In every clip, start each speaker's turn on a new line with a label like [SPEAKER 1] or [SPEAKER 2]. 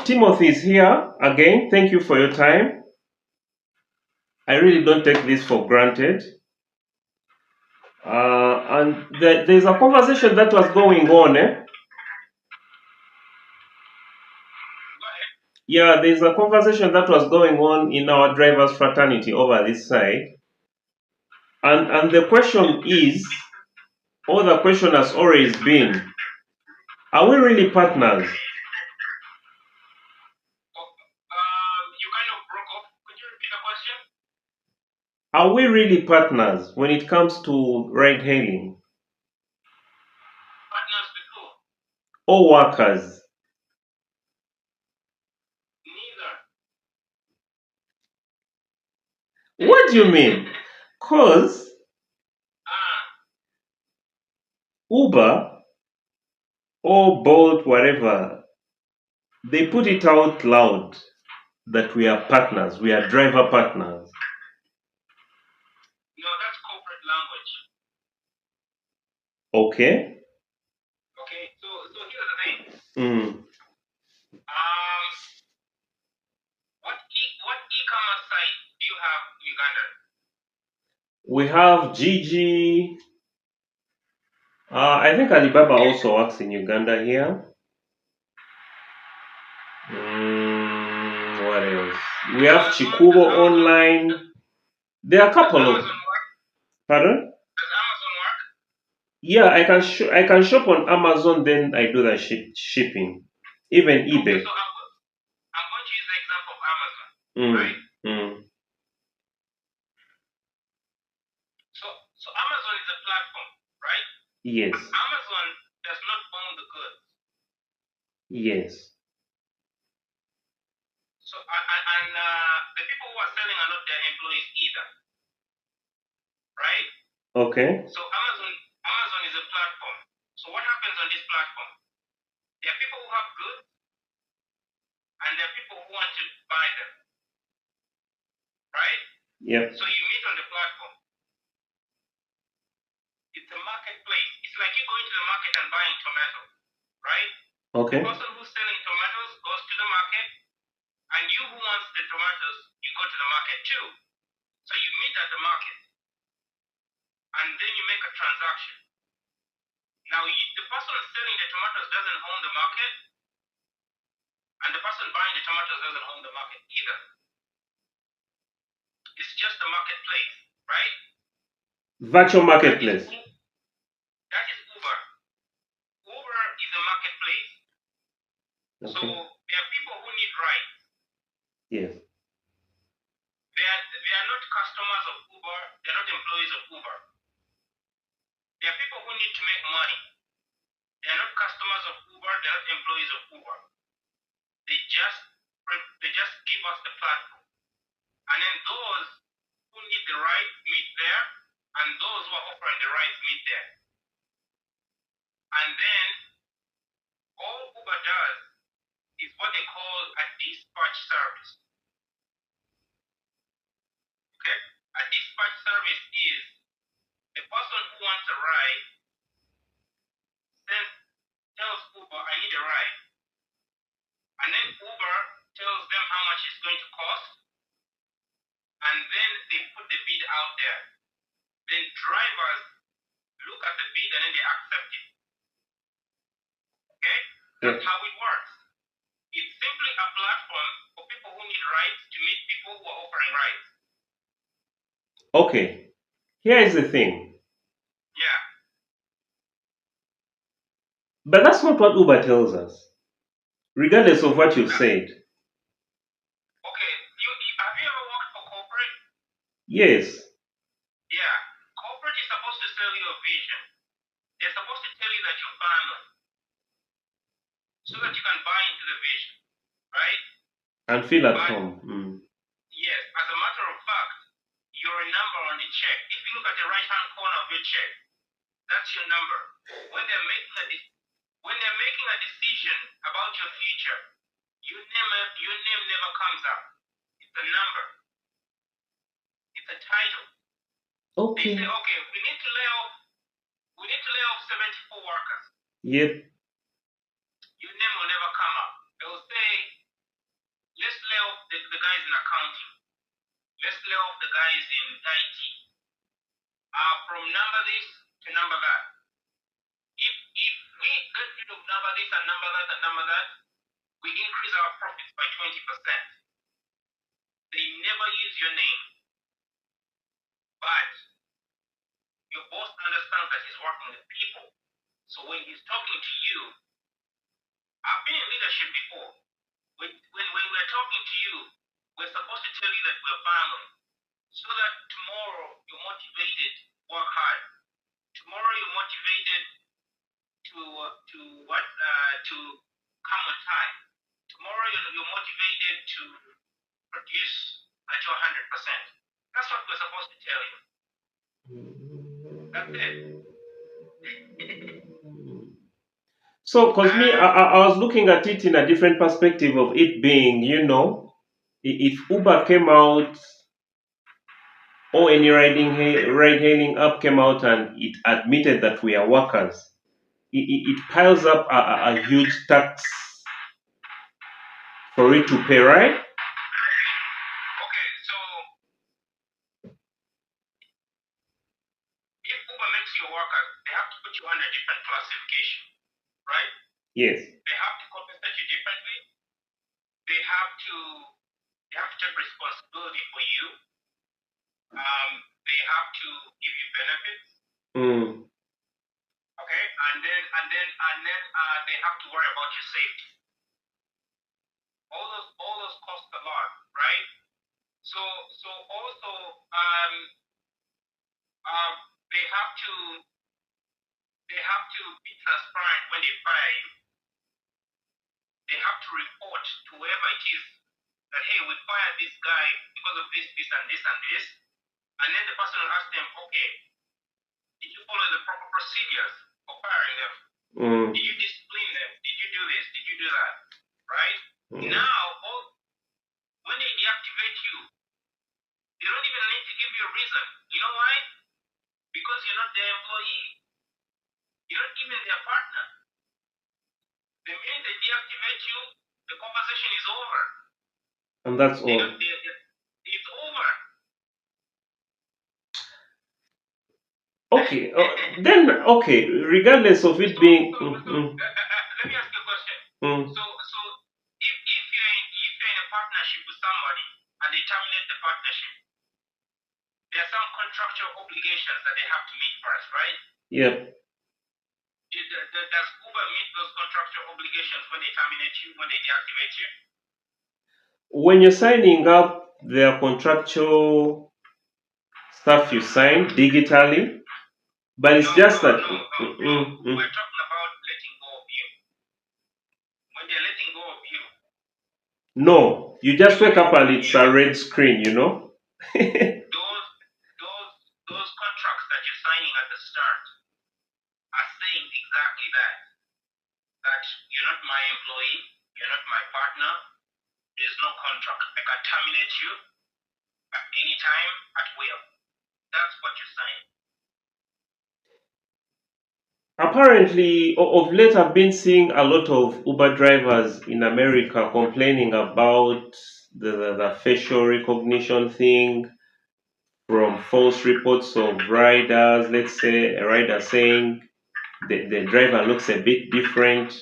[SPEAKER 1] Timothy is here again. Thank you for your time. I really don't take this for granted. And there's a conversation that was going on. Yeah, there's a conversation that was going on in our drivers' fraternity over this side. And the question is, or the question has always been, are we really partners?
[SPEAKER 2] You kind of broke off. Could you repeat the question?
[SPEAKER 1] Are we really partners when it comes to ride hailing?
[SPEAKER 2] Partners with who?
[SPEAKER 1] Or workers?
[SPEAKER 2] Neither.
[SPEAKER 1] What do you mean? Because Uber or Bolt, whatever, they put it out loud that we are partners, we are driver partners.
[SPEAKER 2] No, that's corporate language.
[SPEAKER 1] Okay.
[SPEAKER 2] Okay, so here's the thing. What e-commerce site do you have in Uganda?
[SPEAKER 1] We have Gigi. I think Alibaba also works in Uganda here. What else? We have Chikubo online. There are a couple of. Pardon?
[SPEAKER 2] Does Amazon work?
[SPEAKER 1] Yeah, I can shop on Amazon, then I do the shipping. Even eBay.
[SPEAKER 2] Okay, so I'm going to use the example of Amazon, right? So Amazon is a platform, right?
[SPEAKER 1] Yes.
[SPEAKER 2] Amazon does not own the goods.
[SPEAKER 1] Yes.
[SPEAKER 2] So and the people who are selling are not their employees either, right?
[SPEAKER 1] Okay.
[SPEAKER 2] So Amazon is a platform. So what happens on this platform? There are people who have goods, and there are people who want to buy them, right?
[SPEAKER 1] Yep.
[SPEAKER 2] So you meet on the platform. It's a marketplace. It's like you going to the market and buying tomatoes, right?
[SPEAKER 1] Okay.
[SPEAKER 2] The person who's selling tomatoes goes to the market, and you who wants the tomatoes, you go to the market too. So you meet at the market, and then you make a transaction. Now, the person selling the tomatoes doesn't own the market, and the person buying the tomatoes doesn't own the market either. It's just a marketplace, right?
[SPEAKER 1] Virtual marketplace.
[SPEAKER 2] That is Uber. Uber is a marketplace. Okay. So there are people who need rides.
[SPEAKER 1] Yes.
[SPEAKER 2] They are not customers of Uber. They are not employees of Uber. There are people who need to make money. They are not customers of Uber. They are not employees of Uber. They just give us the platform. And then those who need the ride meet there, and those who are offering the rides meet there. And then all Uber does is what they call a dispatch service. Okay? A dispatch service is the person who wants a ride tells Uber, I need a ride. And then Uber tells them how much it's going to cost. And then they put the bid out there. Then drivers look at the bid and then they accept it. Okay? That's how it works. It's simply a platform for people who need rides to meet people who are offering rides.
[SPEAKER 1] Okay. Here is the thing.
[SPEAKER 2] Yeah.
[SPEAKER 1] But that's not what Uber tells us. Regardless of what you've said.
[SPEAKER 2] Okay. Have you ever worked for corporate?
[SPEAKER 1] Yes.
[SPEAKER 2] Yeah. Corporate is supposed to sell you a vision. They're supposed to tell you that you're family. So that you can buy into the vision. Right?
[SPEAKER 1] And feel at home.
[SPEAKER 2] Yes. As a matter of fact, you're a number on the check. If you look at the right-hand corner of your check, that's your number. When they're making a decision about your future, your name never comes up. It's a number. It's a title.
[SPEAKER 1] Okay.
[SPEAKER 2] They say, okay, we need to lay off 74 workers.
[SPEAKER 1] Yep.
[SPEAKER 2] Your name will never come up. They will say, the guys in accounting. Let's lay off the guys in IT. From number this to number that. If we get rid of number this and number that and number that, we increase our profits by 20%. They never use your name, but your boss understands that he's working with people. So when he's talking to you, I've been in leadership before. When we're talking to you, we're supposed to tell you that we're family, so that tomorrow you're motivated to work hard. Tomorrow you're motivated to come on time. Tomorrow you're motivated to produce at your 100%. That's what we're supposed to tell you. That's it.
[SPEAKER 1] So, because me, I was looking at it in a different perspective of it being, if Uber came out or any ride hailing app came out and it admitted that we are workers, it piles up a huge tax for it to pay, right?
[SPEAKER 2] Okay, so if Uber makes you a worker, they have to put you under different classification, right?
[SPEAKER 1] Yes.
[SPEAKER 2] They have to compensate you differently. They have to take responsibility for you. They have to give you benefits. Okay, and then they have to worry about your safety. All those cost a lot, right? So also they have to be transparent when they fire you. They have to report to whoever it is that, hey, we fired this guy because of this, this, and this, and this. And then the person will ask them, okay, did you follow the proper procedures for firing them? Did you discipline them? Did you do this? Did you do that? Right? Now, when they deactivate you, they don't even need to give you a reason. You know why? Because you're not their employee. You're not even their partner. The minute they deactivate you, the conversation is over.
[SPEAKER 1] And that's all.
[SPEAKER 2] It's over.
[SPEAKER 1] Okay. Okay. Regardless of it being.
[SPEAKER 2] Let me ask you a question. So if you're in a partnership with somebody and they terminate the partnership, there are some contractual obligations that they have to meet first, right?
[SPEAKER 1] Yep.
[SPEAKER 2] Does Uber meet those contractual obligations when they terminate you, when they deactivate you?
[SPEAKER 1] When you're signing up, there are contractual stuff you sign digitally, but it's just that.
[SPEAKER 2] We're talking about letting go of you. When they're letting go of you.
[SPEAKER 1] No, you just wake up and it's a red screen,
[SPEAKER 2] Those contracts that you're signing at the start are saying exactly that. That you're not my employee, you're not my partner, there's no contract. I can terminate you at any time, at will. That's what you're saying.
[SPEAKER 1] Apparently, of late, I've been seeing a lot of Uber drivers in America complaining about the facial recognition thing from false reports of riders. Let's say a rider saying the driver looks a bit different,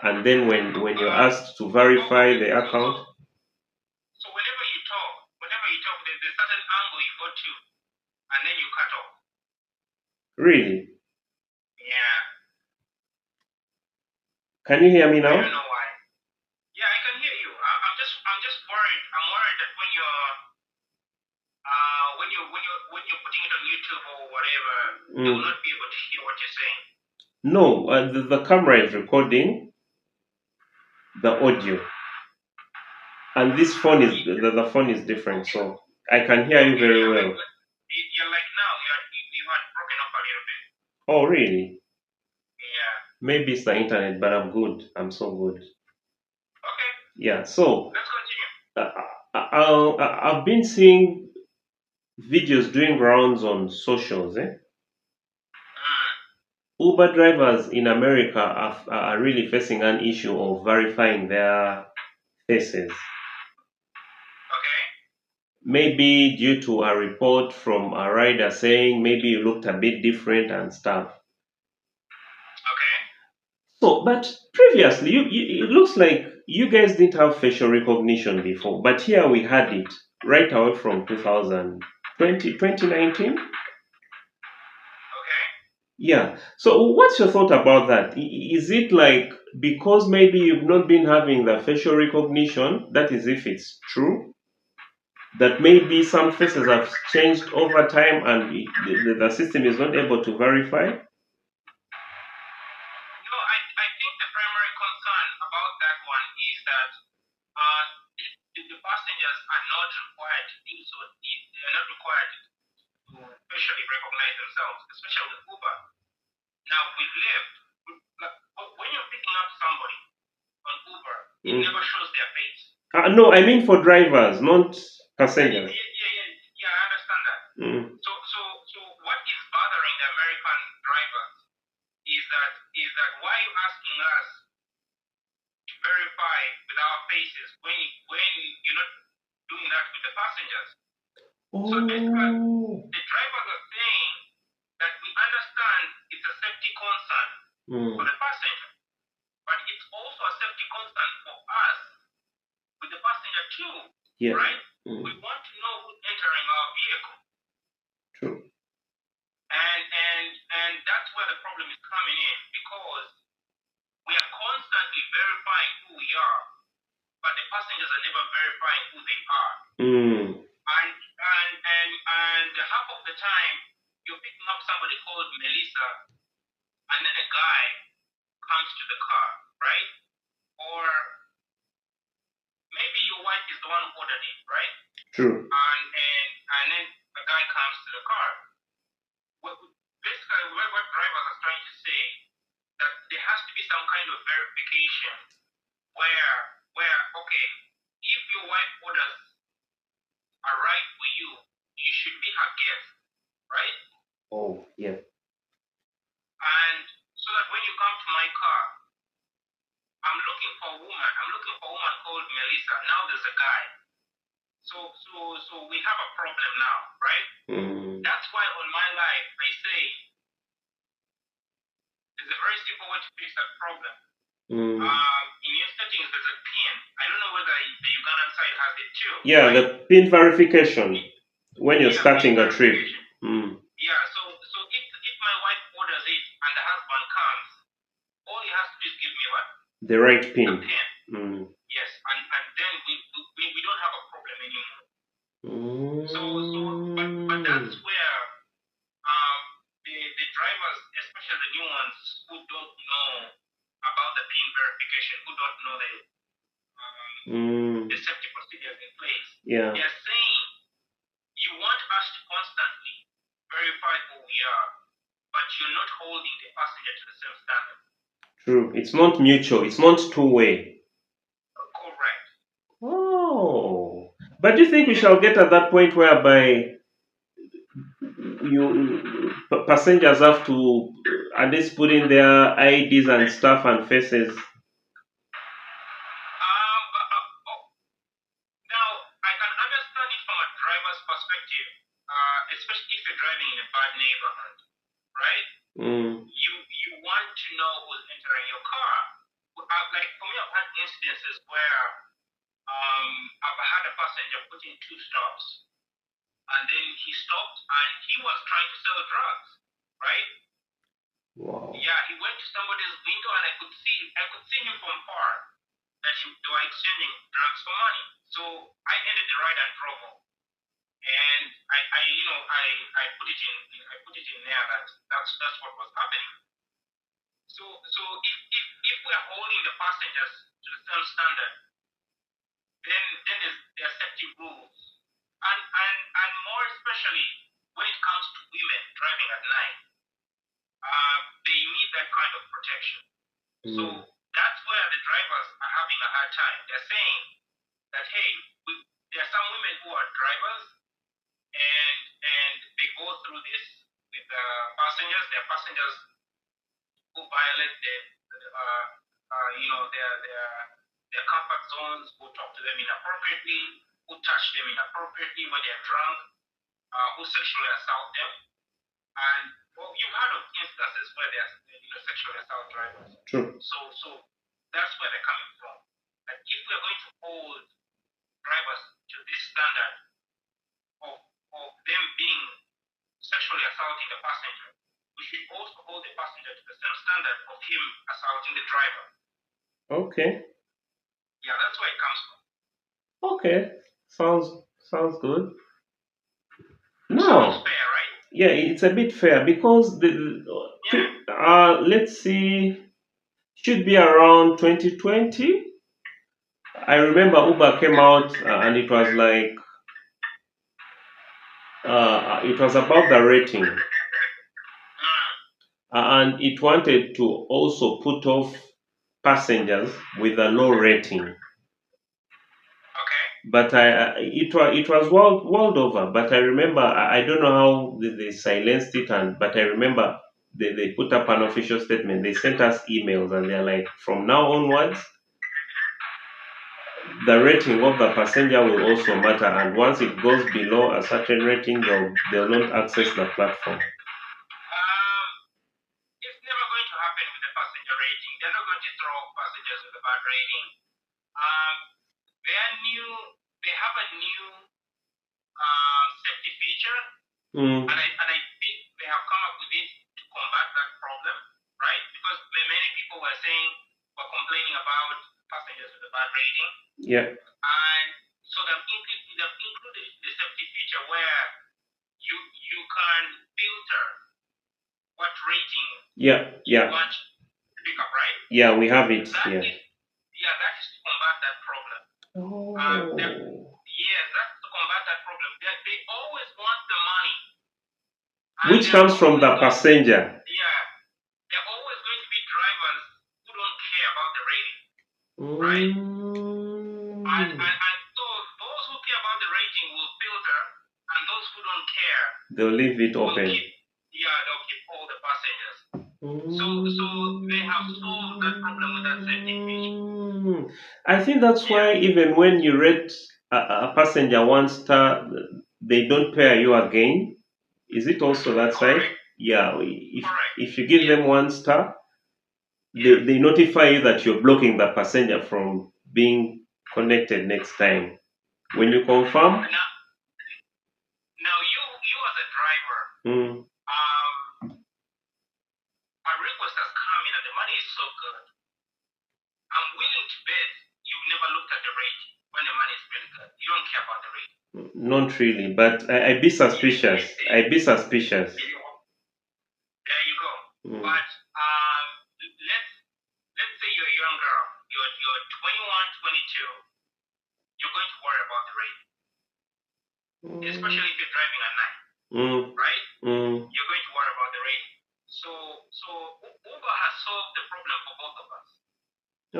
[SPEAKER 1] and then when you're asked to verify the account.
[SPEAKER 2] So whenever you talk, there's a certain angle you go to, and then you cut off.
[SPEAKER 1] Really?
[SPEAKER 2] Yeah.
[SPEAKER 1] Can you hear me now?
[SPEAKER 2] I don't know why. Yeah, I can hear you. I'm just worried. I'm worried that when you're putting it on YouTube or whatever, they will not be able to hear what you're saying.
[SPEAKER 1] No, the camera is recording the audio, and this phone is the phone is different, so I can hear you very well.
[SPEAKER 2] You're like now you had broken up a little bit.
[SPEAKER 1] Oh, really?
[SPEAKER 2] Yeah.
[SPEAKER 1] Maybe it's the internet, but I'm good. I'm so good.
[SPEAKER 2] Okay.
[SPEAKER 1] Yeah. So
[SPEAKER 2] let's continue.
[SPEAKER 1] I've been seeing videos doing rounds on socials. Uber drivers in America are really facing an issue of verifying their faces. maybe due to a report from a rider saying maybe you looked a bit different and stuff.
[SPEAKER 2] Okay.
[SPEAKER 1] So, but previously, it looks like you guys didn't have facial recognition before, but here we had it right away from 2020, 2019.
[SPEAKER 2] Okay.
[SPEAKER 1] Yeah. So, what's your thought about that? Is it like because maybe you've not been having the facial recognition, that is, if it's true, that maybe some faces have changed over time and the system is not able to verify?
[SPEAKER 2] No, I think the primary concern about that one is that uh, the passengers are not required to do so. They are not required to facially recognize themselves, especially with Uber. Now, with Lyft, like, when you're picking up somebody on Uber, it
[SPEAKER 1] Mm.
[SPEAKER 2] never shows their face.
[SPEAKER 1] No, I mean for drivers, not
[SPEAKER 2] Yeah,
[SPEAKER 1] passengers.
[SPEAKER 2] I understand that.
[SPEAKER 1] Mm.
[SPEAKER 2] So what is bothering the American drivers is that why are you asking us to verify with our faces when you're not doing that with the passengers? So basically,
[SPEAKER 1] Oh.
[SPEAKER 2] the drivers are saying that we understand it's a safety concern for the passenger, but it's also a safety concern for us with the passenger too,
[SPEAKER 1] Yes.
[SPEAKER 2] right? We want to know who's entering our vehicle,
[SPEAKER 1] True.
[SPEAKER 2] and that's where the problem is coming in because we are constantly verifying who we are, but the passengers are never verifying who they are. And half of the time you're picking up somebody called Melissa, and then a guy comes to the car, right? Or maybe your wife is the one who ordered it, right?
[SPEAKER 1] True.
[SPEAKER 2] And then a guy comes to the car. Basically, what drivers are trying to say that there has to be some kind of verification where okay, if your wife orders a ride for you, you should be her guest, right?
[SPEAKER 1] Oh, yeah.
[SPEAKER 2] And so that when you come to my car, I'm looking for a woman. I'm looking for a woman called Melissa. Now there's a guy. So we have a problem now, right? That's why on my life I say there's a very simple way to fix that problem. In your settings, there's a pin. I don't know whether the Ugandan side has it too.
[SPEAKER 1] Yeah, right? The pin verification when you're starting a trip.
[SPEAKER 2] Yeah, so if my wife orders it and the husband comes, all he has to do is give me what?
[SPEAKER 1] The right pin.
[SPEAKER 2] The pin. Yes, and then we don't have a problem anymore. But that's where the drivers, especially the new ones who don't know about the pin verification, who don't know the safety procedures in place, they are saying you want us to constantly verify who we are, but you're not holding the passenger to the same standard.
[SPEAKER 1] True. It's not mutual. It's not two-way.
[SPEAKER 2] Correct.
[SPEAKER 1] Oh. But do you think we shall get at that point whereby passengers have to at least put in their IDs and stuff and faces?
[SPEAKER 2] Now, I can understand it from a driver's perspective, especially if you're driving in a bad neighborhood, right? You want to know who's entering your car. Like for me, I've had instances where I've had a passenger put in two stops, and then he stopped and he was trying to sell drugs, right?
[SPEAKER 1] Wow.
[SPEAKER 2] Yeah, he went to somebody's window and I could see him from far that they were exchanging drugs for money. So I ended the ride and drove home. And I put it in there that that's what was happening. So if we are holding the passengers to the same standard, then there are safety rules. And more especially when it comes to women driving at night, they need that kind of protection. So that's where the drivers are having a hard time. They're saying that hey, there are some women who are drivers and they go through this with passengers. There are passengers who violate their comfort zones, who talk to them inappropriately, who touch them inappropriately when they're drunk, who sexually assault them. And well, you've heard of instances where they're sexually assault drivers.
[SPEAKER 1] True.
[SPEAKER 2] So that's where they're coming from. And if we're going to hold drivers to this standard of them being sexually assaulting the passenger, we should also hold the passenger to the same standard of him assaulting the driver.
[SPEAKER 1] Okay.
[SPEAKER 2] Yeah, that's where it comes from.
[SPEAKER 1] Okay. Sounds good.
[SPEAKER 2] Sounds
[SPEAKER 1] Now,
[SPEAKER 2] fair, right?
[SPEAKER 1] yeah, it's a bit fair because let's see, should be around 2020. I remember Uber came out and it was like it was about the rating, and it wanted to also put off passengers with a low rating.
[SPEAKER 2] Okay.
[SPEAKER 1] But it was world over. But I remember I don't know how they silenced it, but I remember they put up an official statement. They sent us emails and they're like, from now onwards, the rating of the passenger will also matter, and once it goes below a certain rating, they'll not access the platform.
[SPEAKER 2] It's never going to happen with the passenger rating. They're not going to throw passengers with a bad rating. They have a new safety feature, and I think they have come up with it to combat that problem, right? Because many people were complaining about passengers with a bad rating.
[SPEAKER 1] Yeah.
[SPEAKER 2] And so they've included the safety feature where you can filter what rating you want to pick up, right?
[SPEAKER 1] Yeah, we have it.
[SPEAKER 2] That is to combat that problem. Yes, that's to combat that problem. They always want the money.
[SPEAKER 1] Which comes from the passenger.
[SPEAKER 2] Yeah. They're always going to be drivers who don't care about the rating. Right? And so those who care about the rating will filter, and those who don't care,
[SPEAKER 1] they'll leave it open.
[SPEAKER 2] They'll keep all the passengers. So they have solved that problem with that safety feature.
[SPEAKER 1] I think that's why even when you rate a passenger 1 star, they don't pair you again. Is it also that side? Yeah. If you give them 1 star, they notify you that you're blocking the passenger from being connected next time. When you confirm.
[SPEAKER 2] Now you as a driver, a request has come in and the money is so good. I'm willing to bet you've never looked at the rate when the money is really good. You don't care about the rate.
[SPEAKER 1] Not really, but I'd be suspicious. I'd be suspicious.
[SPEAKER 2] There you go. But let's say you're a young girl. You're 21, 22. You're going to worry about the rate, especially if you're driving at night, right? You're going to worry about the rate. So Uber has solved the problem for both of us.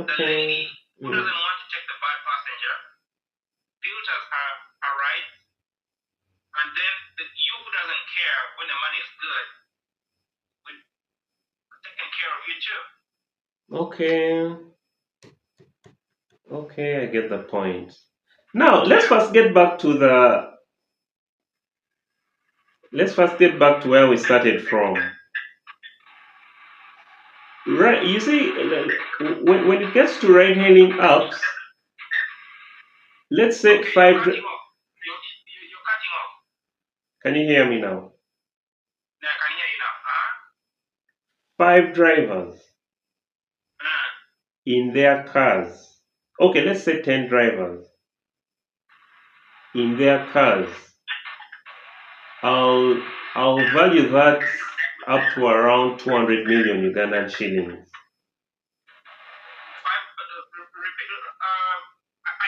[SPEAKER 2] Okay. The lady who doesn't want to take the bad passenger filters her rights, and then you who doesn't care when the money is good will taking care of you too.
[SPEAKER 1] Okay, I get the point. Now let's first get back to where we started from. Right, you see, when it gets to ride-hailing apps, let's say five.
[SPEAKER 2] You're cutting off.
[SPEAKER 1] Can you hear me now?
[SPEAKER 2] Yeah, I can hear you now.
[SPEAKER 1] 5 drivers in their cars. Okay, let's say 10 drivers in their cars. I'll value that up to around 200 million Ugandan shillings.
[SPEAKER 2] I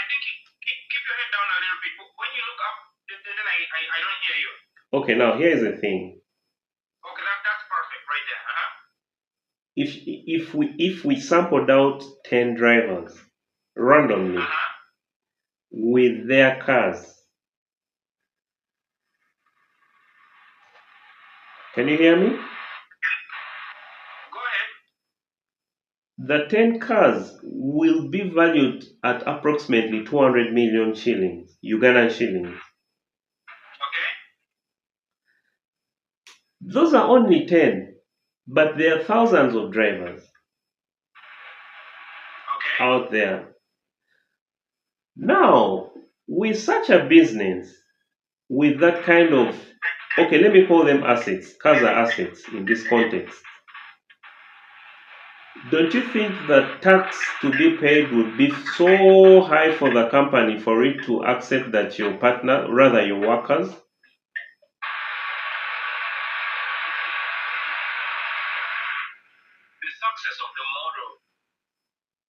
[SPEAKER 2] think keep your head down a little bit. When you look up, then I don't hear you.
[SPEAKER 1] Okay, now here's the thing.
[SPEAKER 2] Okay, that's perfect right there.
[SPEAKER 1] If we sampled out 10 drivers randomly with their cars. Can you hear me?
[SPEAKER 2] Go ahead.
[SPEAKER 1] The 10 cars will be valued at approximately 200 million shillings, Ugandan shillings.
[SPEAKER 2] Okay?
[SPEAKER 1] Those are only 10, but there are thousands of drivers
[SPEAKER 2] Okay?
[SPEAKER 1] out there. Now, with such a business, with that kind of, okay, let me call them assets, cars are assets in this context. Don't you think that tax to be paid would be so high for the company for it to accept that your partner, rather your workers?
[SPEAKER 2] The success of the model,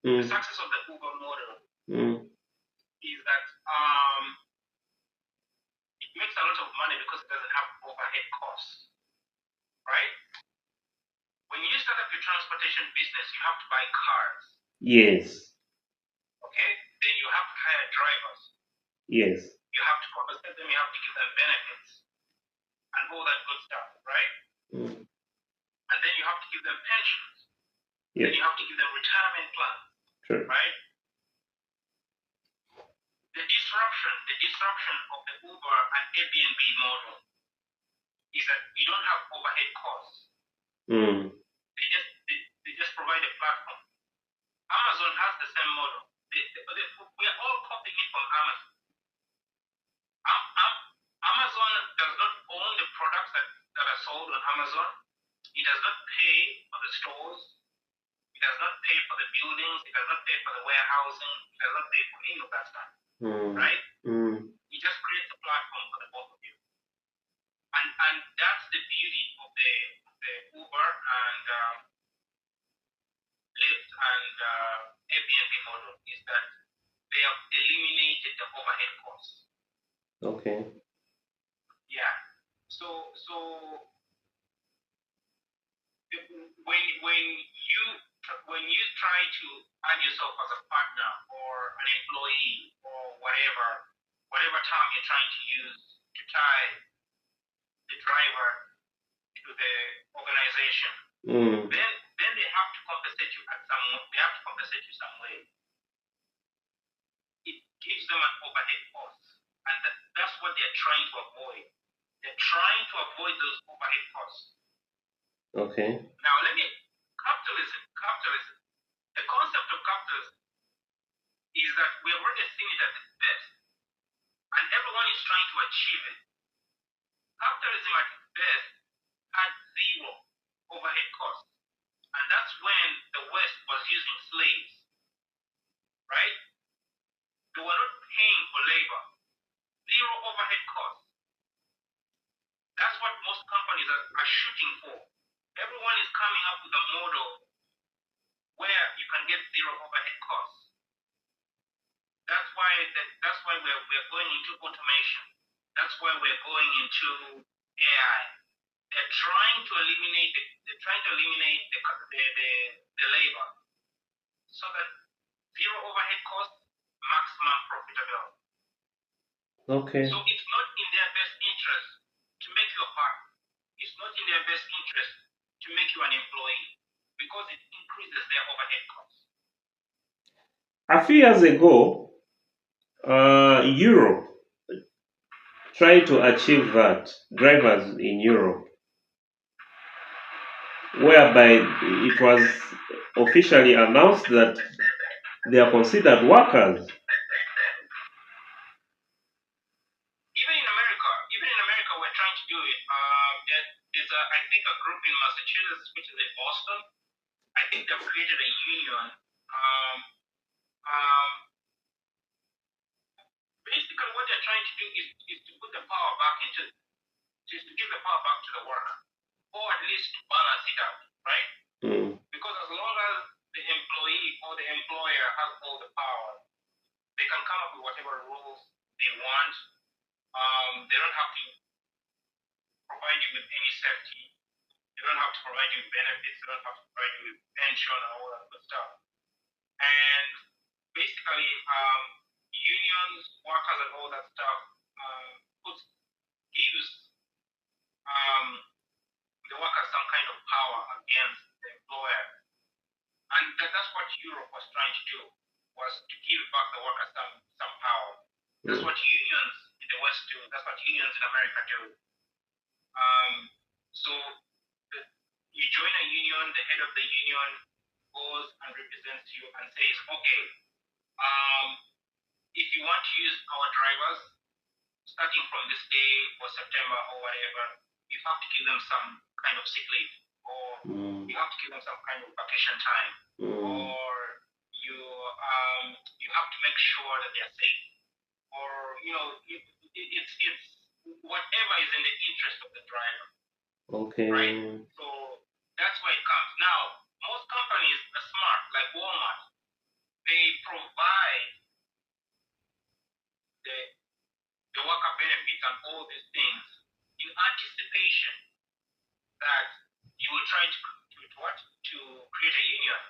[SPEAKER 2] the
[SPEAKER 1] Mm,
[SPEAKER 2] success of the Uber model
[SPEAKER 1] mm,
[SPEAKER 2] is that it makes a lot of money because it doesn't have overhead costs, right? When you start up your transportation business, you have to buy cars,
[SPEAKER 1] yes,
[SPEAKER 2] okay? Then you have to hire drivers.
[SPEAKER 1] yes,
[SPEAKER 2] You have to compensate them, you have to give them benefits and all that good stuff, right?
[SPEAKER 1] mm,
[SPEAKER 2] And then you have to give them pensions.
[SPEAKER 1] yep,
[SPEAKER 2] Then you have to give them retirement plans,
[SPEAKER 1] sure,
[SPEAKER 2] right? The disruption of the Uber and Airbnb model is that you don't have overhead costs.
[SPEAKER 1] mm,
[SPEAKER 2] They just provide a platform. Amazon has the same model. We are all copying it from Amazon. Amazon does not own the products that are sold on Amazon. It does not pay for the stores. It does not pay for the buildings. It does not pay for the warehousing. It does not pay for any of that stuff, right? It just creates a platform for the both of you. And that's the beauty of the Uber and Lyft and Airbnb model is that they have eliminated the overhead costs.
[SPEAKER 1] okay,
[SPEAKER 2] Yeah. So when you try to add yourself as a partner or an employee or whatever term you're trying to use to tie the driver to the organization, then they have to compensate you some way. It gives them an overhead cost, and that's what they're trying to avoid. They're trying to avoid those overhead costs.
[SPEAKER 1] okay,
[SPEAKER 2] Now capitalism. The concept of capitalism is that we have already seen it at its best, and everyone is trying to achieve it. Capitalism at its best had zero overhead costs, and that's when the West was using slaves, right? They were not paying for labor, zero overhead costs. That's what most companies are shooting for. Everyone is coming up with a model where you can get zero overhead costs. That's why we're going into automation. That's why we're going into AI. They're trying to eliminate the labor so that zero overhead costs, maximum profitability.
[SPEAKER 1] okay,
[SPEAKER 2] So it's not in their best interest to make you a partner. It's not in their best interest to make you an employee because it increases their overhead costs.
[SPEAKER 1] A few years ago, Europe tried to achieve that, drivers in Europe, whereby it was officially announced that they are considered workers.
[SPEAKER 2] Even in America, we're trying to do it. There's I think a group in Massachusetts, which is in Boston. I think they've created a union. Um, Basically, what they're trying to do is to put the power back is to give the power back to the worker, or at least to balance it out, right? Because as long as the employee or the employer has all the power, they can come up with whatever rules they want. They don't have to provide you with any safety. They don't have to provide you with benefits. They don't have to provide you with pension and all that good stuff. And basically, unions, workers, and all that stuff gives the workers some kind of power against the employer. And that's what Europe was trying to do, was to give back the workers some power. That's what unions in the West do. That's what unions in America do. So you join a union, the head of the union goes and represents you and says, okay, if you want to use our drivers, starting from this day or September or whatever, you have to give them some kind of sick leave, or you have to give them some kind of vacation time, or you have to make sure that they're safe, or it's whatever is in the interest of the driver.
[SPEAKER 1] Okay.
[SPEAKER 2] Right? So that's where it comes. Now, most companies are smart, like Walmart. They provide the worker benefits and all these things in anticipation that you will try to create a union.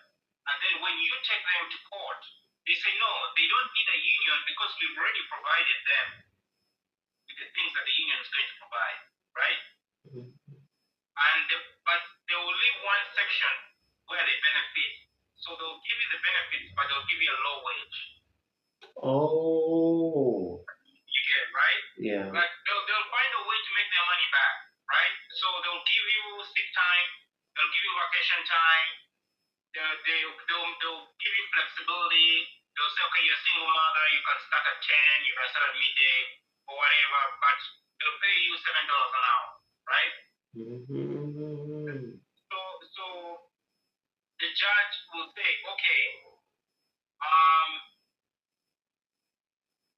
[SPEAKER 2] And then when you take them to court, they say no, they don't need a union because we've already provided them with the things that the union is going to provide, right? But they will leave one section where they benefit. So they'll give you the benefits, but they'll give you a low wage.
[SPEAKER 1] Oh.
[SPEAKER 2] You get it, right?
[SPEAKER 1] Yeah.
[SPEAKER 2] Like they'll find a way to make their money back, right? So they'll give you sick time, they'll give you vacation time, they'll give you flexibility. They'll say, okay, you're a single mother, you can start at 10, you can start at midday, or whatever, but they'll pay you $7 an hour, right? So the judge will say, okay,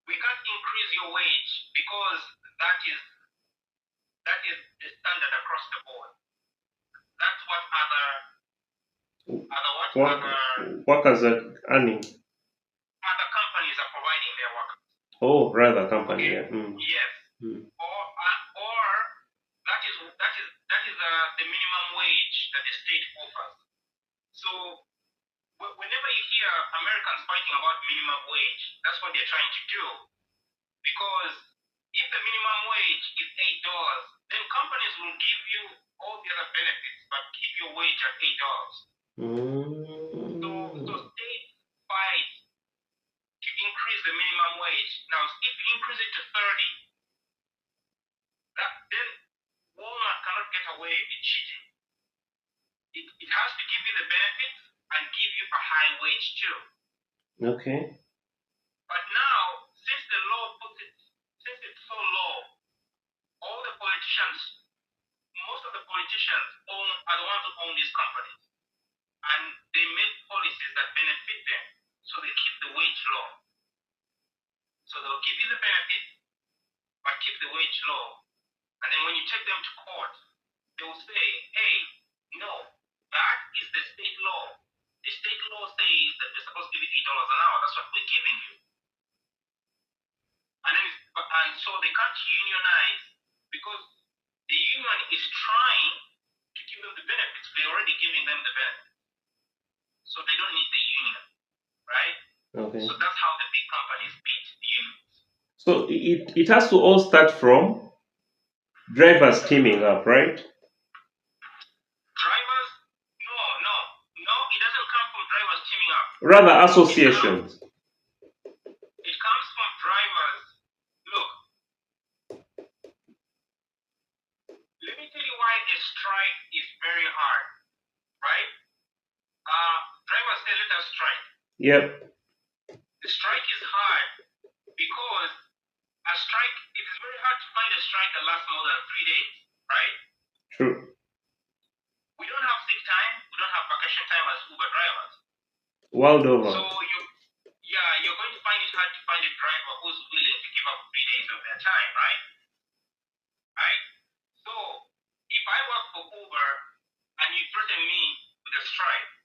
[SPEAKER 2] we can't increase your wage because that is the standard across the board. That's what
[SPEAKER 1] workers are earning.
[SPEAKER 2] Other companies are providing their workers.
[SPEAKER 1] Oh, rather company.
[SPEAKER 2] Okay.
[SPEAKER 1] Yeah.
[SPEAKER 2] Yes. Or that is the minimum wage that the state offers. So whenever you hear Americans fighting about minimum wage, that's what they're trying to do. Because if the minimum wage is $8, then companies will give you all the other benefits, but keep your wage at $8. So states fight to increase the minimum wage. Now, if you increase it to 30, then Walmart cannot get away with cheating. It has to give you the benefits and give you a high wage too.
[SPEAKER 1] Okay.
[SPEAKER 2] But now, since the law since it's so low, all the politicians, most of the politicians are the ones who own these companies. And they make policies that benefit them, so they keep the wage low. So they'll give you the benefits, but keep the wage low. And then when you take them to court, they will say, hey, no, that is the state law. The state law says that they're supposed to give you $8 an hour. That's what we're giving you. And so they can't unionize because the union is trying to give them the benefits. We're already giving them the benefits. So they don't need the union, right?
[SPEAKER 1] Okay.
[SPEAKER 2] So that's how the big companies beat the unions.
[SPEAKER 1] So it has to all start from drivers teaming up, right?
[SPEAKER 2] Drivers? No. It doesn't come from drivers teaming up.
[SPEAKER 1] Rather associations.
[SPEAKER 2] It comes from drivers. Look, let me tell you why a strike is very hard, right? Drivers say let us strike.
[SPEAKER 1] Yep.
[SPEAKER 2] The strike is hard because it is very hard to find a strike that lasts more than 3 days, right?
[SPEAKER 1] True.
[SPEAKER 2] We don't have sick time, we don't have vacation time as Uber drivers.
[SPEAKER 1] World over.
[SPEAKER 2] So you're going to find it hard to find a driver who's willing to give up 3 days of their time, right? Right? So if I work for Uber and you threaten me with a strike,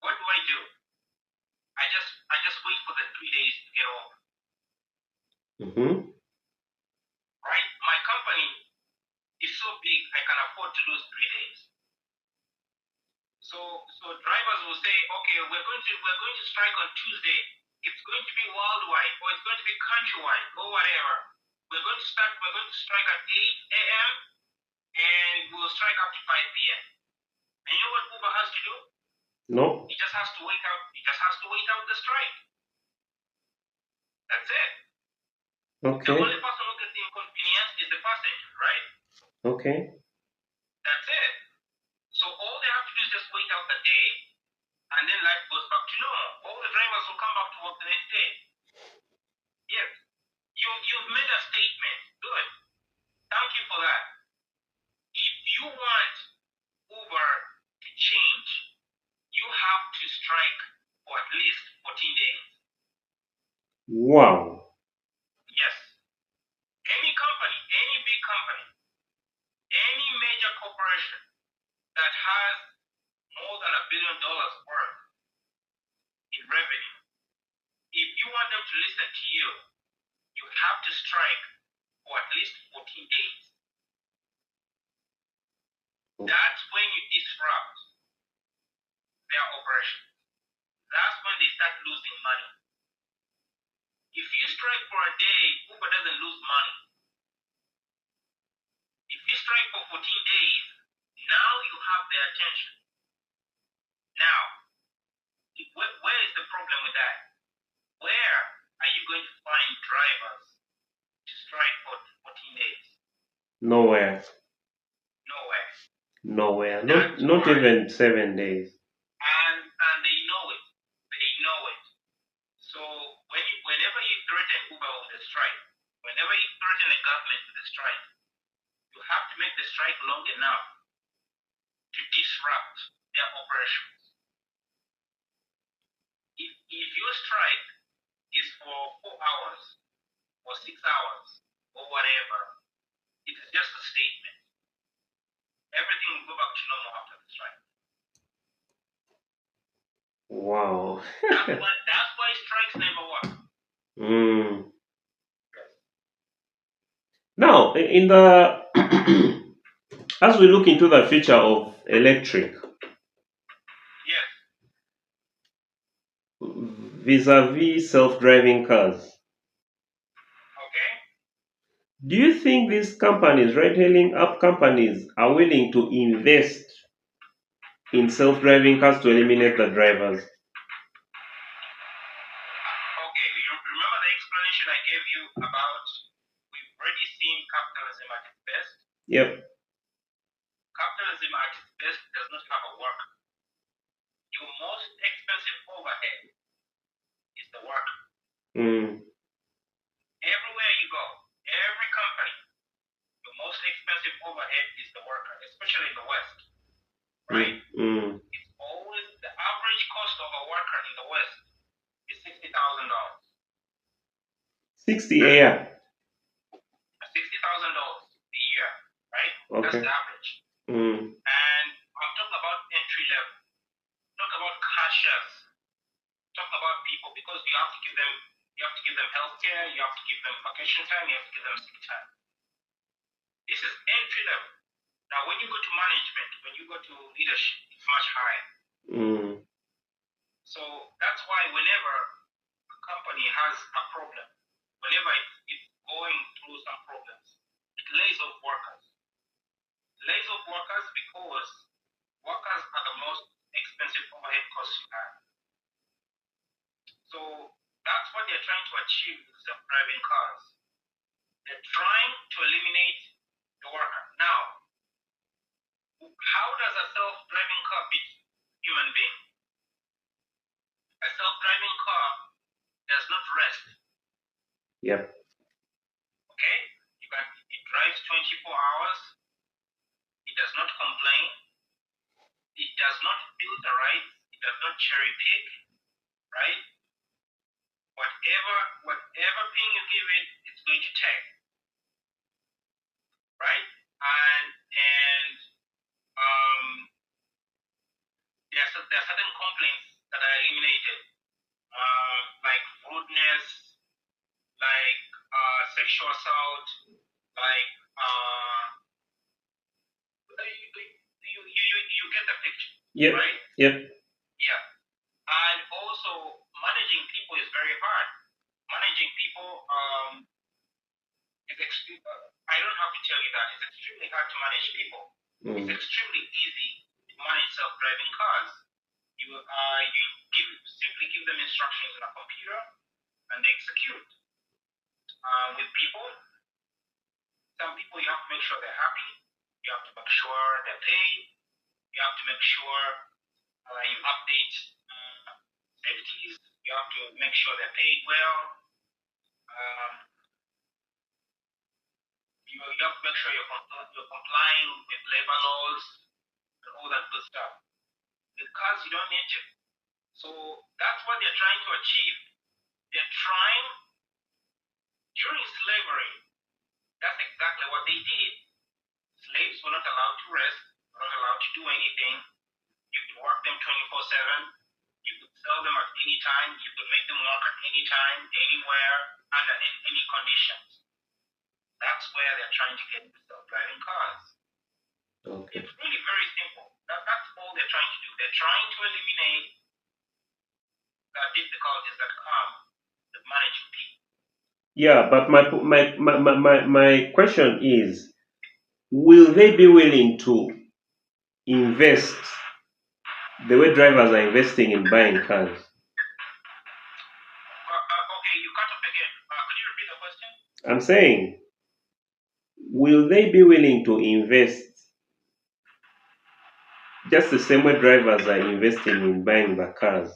[SPEAKER 2] what do? I just wait for the 3 days to get over. Right? My company is so big I can afford to lose 3 days. So drivers will say, okay, we're going to strike on Tuesday. It's going to be worldwide, or it's going to be countrywide, or whatever. We're going to strike at 8 a.m. and we'll strike up to 5 p.m. And you know what Uber has to do?
[SPEAKER 1] No.
[SPEAKER 2] He just has to wait out. He just has to wait out the strike. That's it. The
[SPEAKER 1] Okay.
[SPEAKER 2] only person who gets inconvenienced is the passenger, right?
[SPEAKER 1] Okay.
[SPEAKER 2] That's it. So all they have to do is just wait out the day, and then life goes back to normal. All the drivers will come back to work the next day. Yes. You've made a statement. Good. Thank you for that. If you want Uber to change, you have to strike for at least 14 days.
[SPEAKER 1] Wow.
[SPEAKER 2] Yes. Any company, any big company, any major corporation that has more than $1 billion worth in revenue, if you want them to listen to you, you have to strike for at least 14 days. That's when you disrupt their operation. That's when they start losing money. If you strike for a day, Uber doesn't lose money. If you strike for 14 days, now you have their attention. Now, where is the problem with that? Where are you going to find drivers to strike for 14 days?
[SPEAKER 1] Nowhere.
[SPEAKER 2] Nowhere.
[SPEAKER 1] Nowhere.
[SPEAKER 2] That's
[SPEAKER 1] Not
[SPEAKER 2] why.
[SPEAKER 1] even 7 days.
[SPEAKER 2] And they know it. They know it. So whenever you threaten Uber with a strike, whenever you threaten a government with a strike, you have to make the strike long enough to disrupt their operations. If your strike is for 4 hours or 6 hours or whatever, it is just a statement. Everything will go back to normal after the strike.
[SPEAKER 1] Wow.
[SPEAKER 2] That's why strikes never work.
[SPEAKER 1] Mm. Now, in the as we look into the future of electric,
[SPEAKER 2] Yes.
[SPEAKER 1] vis-a-vis self-driving cars,
[SPEAKER 2] Okay.
[SPEAKER 1] do you think these companies, ride-hailing app companies, are willing to invest in self-driving cars to eliminate the drivers?
[SPEAKER 2] Okay. You remember the explanation I gave you about we've already seen capitalism at its best.
[SPEAKER 1] Yep.
[SPEAKER 2] Capitalism at its best does not have a worker. Your most expensive overhead is the worker.
[SPEAKER 1] Mm.
[SPEAKER 2] Everywhere you go, every company, the most expensive overhead is the worker, especially in the West, right?
[SPEAKER 1] Mm.
[SPEAKER 2] It's always the average cost of a worker in the West is $60,000.
[SPEAKER 1] 60 a year.
[SPEAKER 2] $60,000 a year, right? That's
[SPEAKER 1] Okay.
[SPEAKER 2] the average.
[SPEAKER 1] Mm.
[SPEAKER 2] And I'm talking about entry level. Talk about cashiers. Talk about people because you have to give them healthcare, you have to give them vacation time, you have to give them sick time. This is entry level. Now, when you go to management, when you go to leadership, it's much higher.
[SPEAKER 1] Mm.
[SPEAKER 2] So that's why whenever a company has a problem, whenever it's going through some problems, it lays off workers. It lays off workers because workers are the most expensive overhead costs you have. So that's what they're trying to achieve with self-driving cars. They're trying to eliminate the worker. Now, how does a self-driving car beat human being? A self-driving car does not rest.
[SPEAKER 1] Yep.
[SPEAKER 2] Okay? It drives 24 hours. It does not complain. It does not build the rights. It does not cherry pick. Right? Whatever ping you give it, it's going to take. Right? And there are certain complaints that are eliminated, like rudeness, like sexual assault, like you get the picture,
[SPEAKER 1] Yep.
[SPEAKER 2] right?
[SPEAKER 1] Yep.
[SPEAKER 2] Yeah. And also managing people is very hard. Managing people I don't have to tell you that it's extremely hard to manage people.
[SPEAKER 1] Mm.
[SPEAKER 2] It's extremely easy to manage self-driving cars. simply give them instructions on a computer and they execute. With people, some people you have to make sure they're happy. You have to make sure they're paid. You have to make sure you update safeties. You have to make sure they're paid well. You have to make sure you're complying with labor laws and all that good stuff. Because you don't need to. So that's what they're trying to achieve. They're trying, during slavery, that's exactly what they did. Slaves were not allowed to rest, were not allowed to do anything. You could work them 24/7. You could sell them at any time. You could make them work at any time, anywhere, under any conditions. That's where they're trying to get into self-driving cars.
[SPEAKER 1] Okay.
[SPEAKER 2] It's really very simple. That's all they're trying to do. They're trying to eliminate the difficulties that come with managing people.
[SPEAKER 1] Yeah, but my question is, will they be willing to invest the way drivers are investing in buying cars?
[SPEAKER 2] Okay, you cut off again. Could you repeat the question?
[SPEAKER 1] I'm saying, will they be willing to invest just the same way drivers are investing in buying the cars?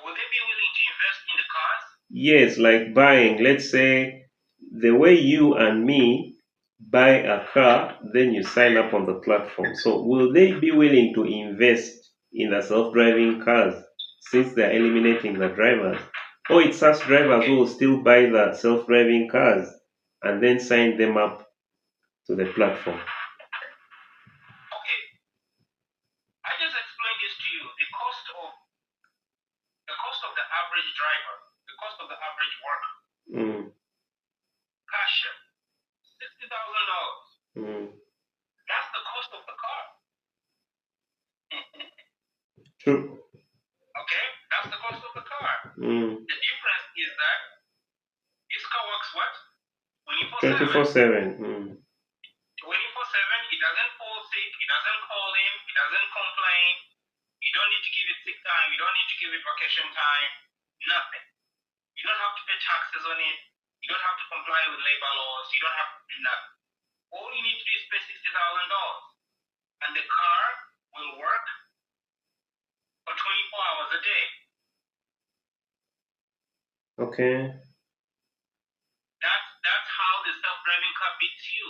[SPEAKER 2] Will they be willing to invest in the cars?
[SPEAKER 1] Yes, like buying, let's say, the way you and me buy a car, then you sign up on the platform. So, will they be willing to invest in the self-driving cars since they're eliminating the drivers? Or it's us drivers who will still buy the self-driving cars and then sign them up to the platform?
[SPEAKER 2] Okay, I just explained this to you. The cost of the average driver, the cost of the average worker, cashier, $60,000. That's the cost of the car.
[SPEAKER 1] True.
[SPEAKER 2] Okay, that's the cost of the car.
[SPEAKER 1] Mm.
[SPEAKER 2] The difference is that this car works what?
[SPEAKER 1] 24/7.
[SPEAKER 2] 24/7. He doesn't fall sick. He doesn't call him. He doesn't complain. You don't need to give it sick time. You don't need to give it vacation time. Nothing. You don't have to pay taxes on it. You don't have to comply with labor laws. You don't have to do nothing. All you need to do is pay $60,000. And the car will work for 24 hours a day.
[SPEAKER 1] Okay.
[SPEAKER 2] That's how the self-driving car beats you.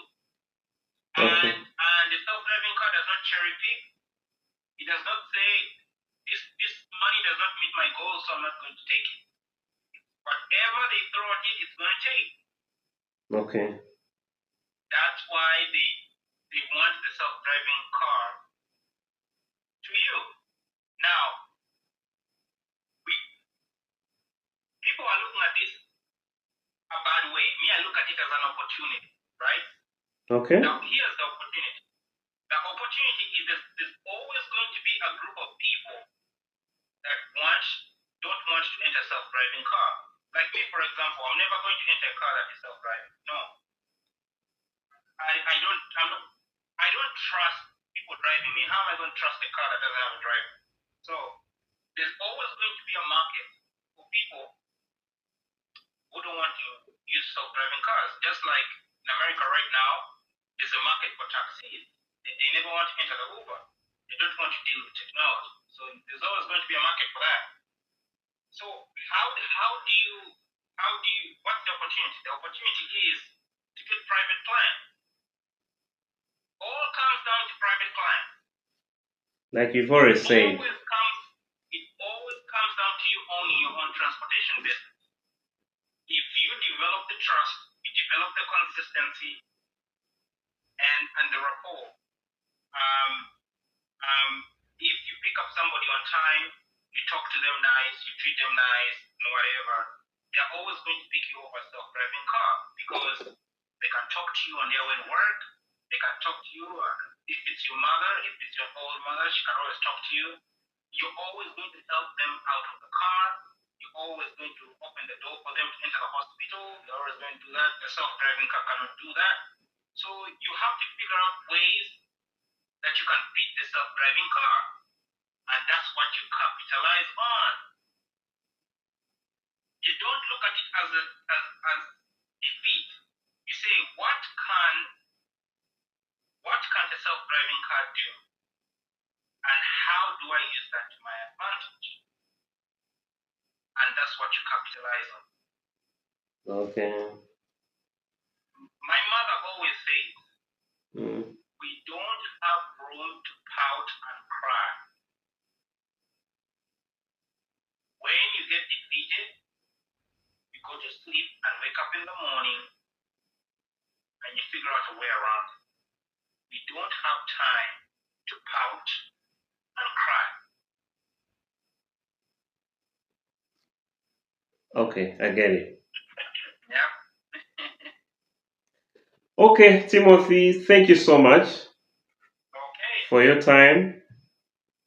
[SPEAKER 1] Okay.
[SPEAKER 2] And the self-driving car does not cherry pick. It does not say, this money does not meet my goals, so I'm not going to take it. Whatever they throw at it, it's going to take.
[SPEAKER 1] Okay.
[SPEAKER 2] That's why they want the self-driving car to you. Now, people are looking at this a bad way. Me, I look at it as an opportunity, right?
[SPEAKER 1] Okay.
[SPEAKER 2] Now, here's the opportunity. The opportunity is there's always going to be a group of people that don't want to enter self-driving car. Like me, for example, I'm never going to enter a car that is self-driving. No. I don't trust people driving me. How am I going to trust a car that doesn't have a driver? So there's always going to be a market for people who don't want to use self-driving cars. Just like in America right now, there's a market for taxis. They never want to enter the Uber. They don't want to deal with technology. So there's always going to be a market for that. So what's the opportunity? The opportunity is to get private plans. All comes down to private plans.
[SPEAKER 1] Like you've already said.
[SPEAKER 2] It always comes down to you owning your own transportation business. If you develop the trust, you develop the consistency, and the rapport. If you pick up somebody on time, you talk to them nice, you treat them nice, and whatever, they're always going to pick you up a self-driving car because they can talk to you on their way to work. They can talk to you. If it's your mother, if it's your old mother, she can always talk to you. You're always going to help them out of the car. You're always going to open the door for them to enter the hospital. You're always going to do that. The self-driving car cannot do that. So you have to figure out ways that you can beat the self-driving car. And that's what you capitalize on. You don't look at it as defeat. You say, what can a self-driving car do? And how do I use that to my advantage? And that's what you capitalize on.
[SPEAKER 1] Okay.
[SPEAKER 2] My mother always says, we don't have room to pout and cry. When you get defeated, you go to sleep and wake up in the morning and you figure out a way around it. We don't have time to pout and cry.
[SPEAKER 1] Okay, I get it.
[SPEAKER 2] Yeah.
[SPEAKER 1] Okay, Timothy, thank you so much
[SPEAKER 2] Okay.
[SPEAKER 1] for your time.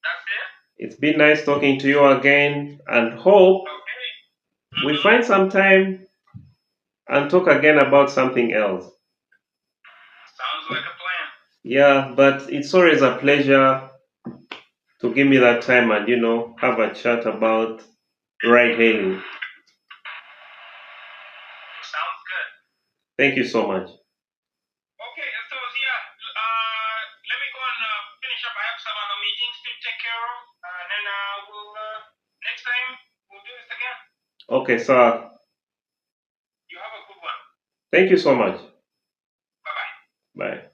[SPEAKER 2] That's it.
[SPEAKER 1] It's been nice talking to you again, and hope
[SPEAKER 2] Okay.
[SPEAKER 1] we find some time and talk again about something else.
[SPEAKER 2] Sounds like a plan.
[SPEAKER 1] Yeah, but it's always a pleasure to give me that time and have a chat about ride hailing.
[SPEAKER 2] Sounds good.
[SPEAKER 1] Thank you so much.
[SPEAKER 2] Okay, so yeah, let me go and finish up. I have some other meetings to take care of, and then we'll next time we'll do this again.
[SPEAKER 1] Okay, sir.
[SPEAKER 2] You have a good one.
[SPEAKER 1] Thank you so much.
[SPEAKER 2] Bye bye.
[SPEAKER 1] Bye.